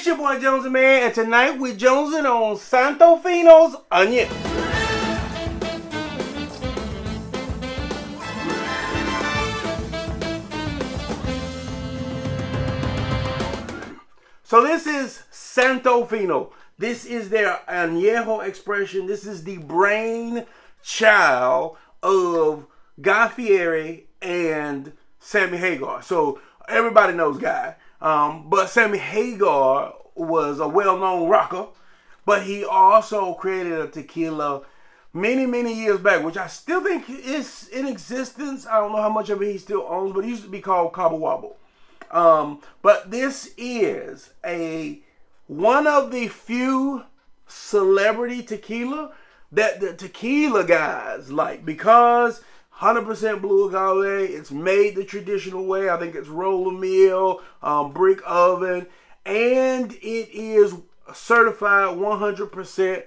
It's your boy Jones N Mann, and tonight we're jonesing on Santo Fino's Onion. So this is Santo Fino. This is their Anejo expression. This is the brain child of Guy Fieri and Sammy Hagar. So everybody knows Guy. But Sammy Hagar was a well-known rocker, but he also created a tequila many years back, which I still think is in existence. I don't know how much of it he still owns, but it used to be called Cabo Wabo. But this is one of the few celebrity tequila that the tequila guys like, because 100% blue agave. It's made the traditional way. I think it's roller mill, brick oven, and it is certified 100%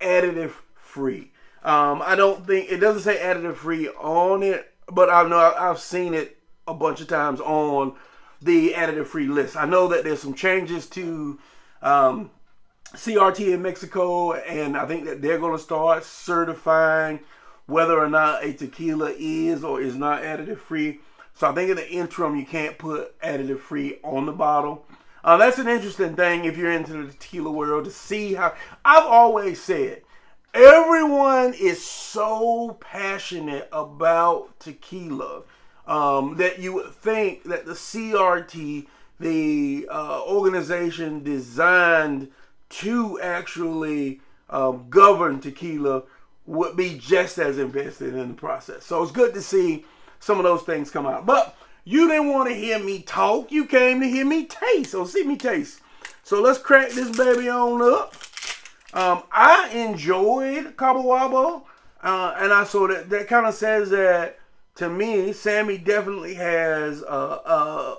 additive free. I don't think it doesn't say additive free on it, but I know I've seen it a bunch of times on the additive free list. I know that there's some changes to CRT in Mexico, and I think that they're going to start certifying whether or not a tequila is or is not additive free. So I think in the interim, you can't put additive free on the bottle. That's an interesting thing if you're into the tequila world, to see how, I've always said, everyone is so passionate about tequila that you would think that the CRT, the organization designed to actually govern tequila, would be just as invested in the process. So it's good to see some of those things come out. But you didn't want to hear me talk. You came to hear me taste, or see me taste. So let's crack this baby on up. I enjoyed Cabo Wabo, and I saw that kind of says that, to me, Sammy definitely has a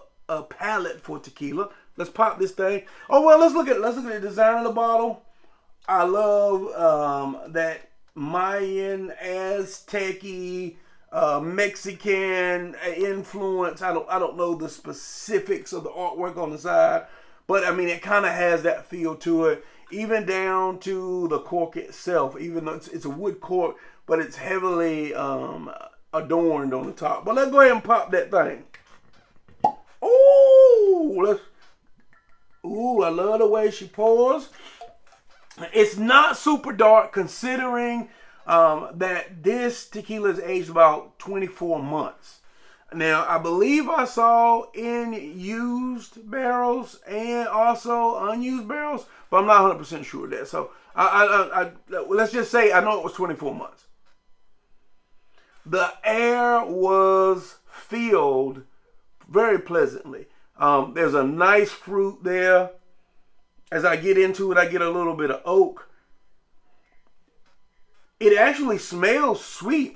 palate for tequila. Let's pop this thing. Oh well, let's look at the design of the bottle. I love that Mayan, Aztec-y, Mexican influence. I don't know the specifics of the artwork on the side, but I mean, it kind of has that feel to it, even down to the cork itself. Even though it's a wood cork, but it's heavily adorned on the top. But let's go ahead and pop that thing. Ooh, I love the way she pours. It's not super dark, considering that this tequila is aged about 24 months. Now, I believe I saw in used barrels and also unused barrels, but I'm not 100% sure of that. So let's just say I know it was 24 months. The air was filled very pleasantly. There's a nice fruit there. As I get into it, I get a little bit of oak. It actually smells sweet.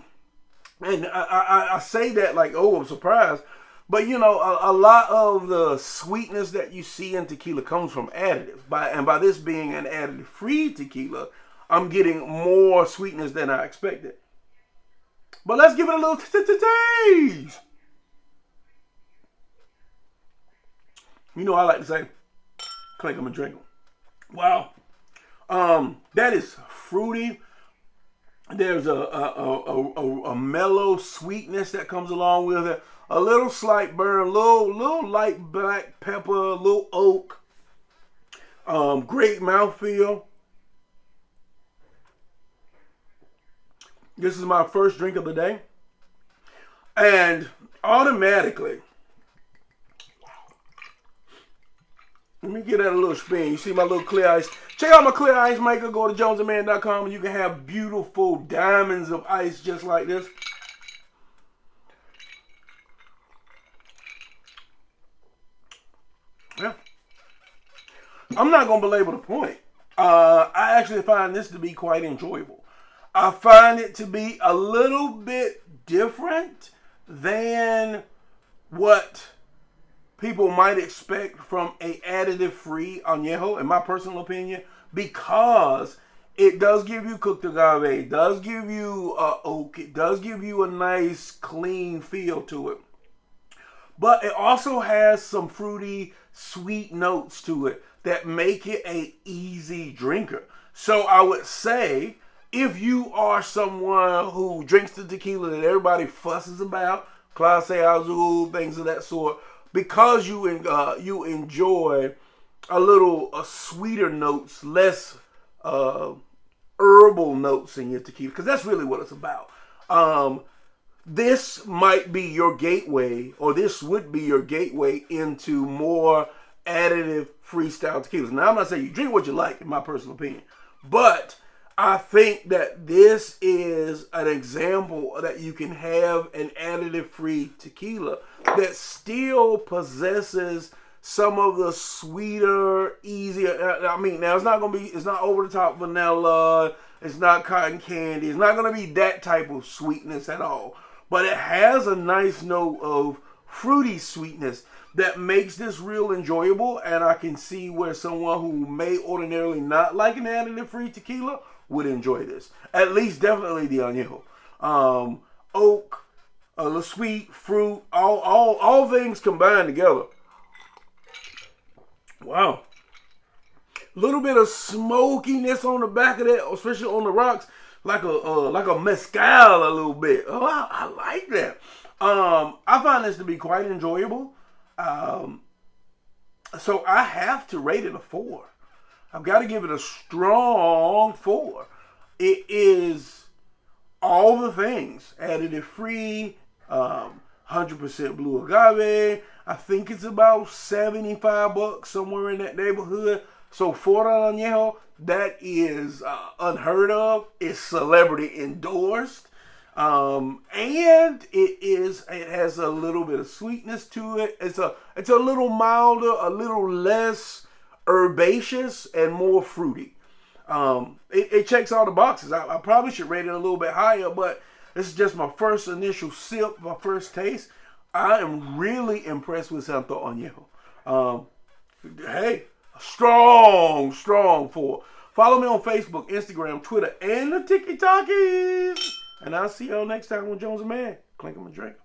And I say that like, oh, I'm surprised. But, you know, a lot of the sweetness that you see in tequila comes from additives. And by this being an additive-free tequila, I'm getting more sweetness than I expected. But let's give it a little taste. You know, I like to say, clink them and drink them. Wow. That is fruity. There's a mellow sweetness that comes along with it. A little slight burn, little light black pepper, a little oak. Great mouthfeel. This is my first drink of the day. And automatically, let me get that a little spin. You see my little clear ice. Check out my clear ice maker. Go to JonesNmann.com and you can have beautiful diamonds of ice just like this. Yeah. I'm not going to belabor the point. I actually find this to be quite enjoyable. I find it to be a little bit different than what people might expect from a additive-free añejo, in my personal opinion, because it does give you cooked agave, it does give you oak, it does give you a nice, clean feel to it. But it also has some fruity, sweet notes to it that make it a easy drinker. So I would say, if you are someone who drinks the tequila that everybody fusses about, Clase Azul, things of that sort, because you enjoy a sweeter notes, less herbal notes in your tequila, because that's really what it's about. This might be your gateway, or this would be your gateway into more additive freestyle tequilas. Now, I'm not saying you drink what you like, in my personal opinion, but I think that this is an example that you can have an additive-free tequila that still possesses some of the sweeter, easier. I mean, now it's not over the top vanilla. It's not cotton candy. It's not going to be that type of sweetness at all. But it has a nice note of fruity sweetness that makes this real enjoyable. And I can see where someone who may ordinarily not like an additive-free tequila would enjoy this. At least, definitely the Anejo. Oak, the sweet fruit, all things combined together. Wow. A little bit of smokiness on the back of that, especially on the rocks, like a mezcal a little bit. Oh, I like that. I find this to be quite enjoyable. So I have to rate it a 4. I've got to give it a strong 4. It is all the things. Additive free, 100% blue agave. I think it's about $75, somewhere in that neighborhood. So for an Anejo, that is unheard of. It's celebrity endorsed. And it has a little bit of sweetness to it. It's a little milder, a little less herbaceous, and more fruity. It checks all the boxes. I probably should rate it a little bit higher, but this is just my first initial sip, my first taste. I am really impressed with Santo Anejo. Hey, strong 4. Follow me on Facebook, Instagram, Twitter, and the TikTokies. And I'll see y'all next time on Jones N Mann. Clink 'em a drink.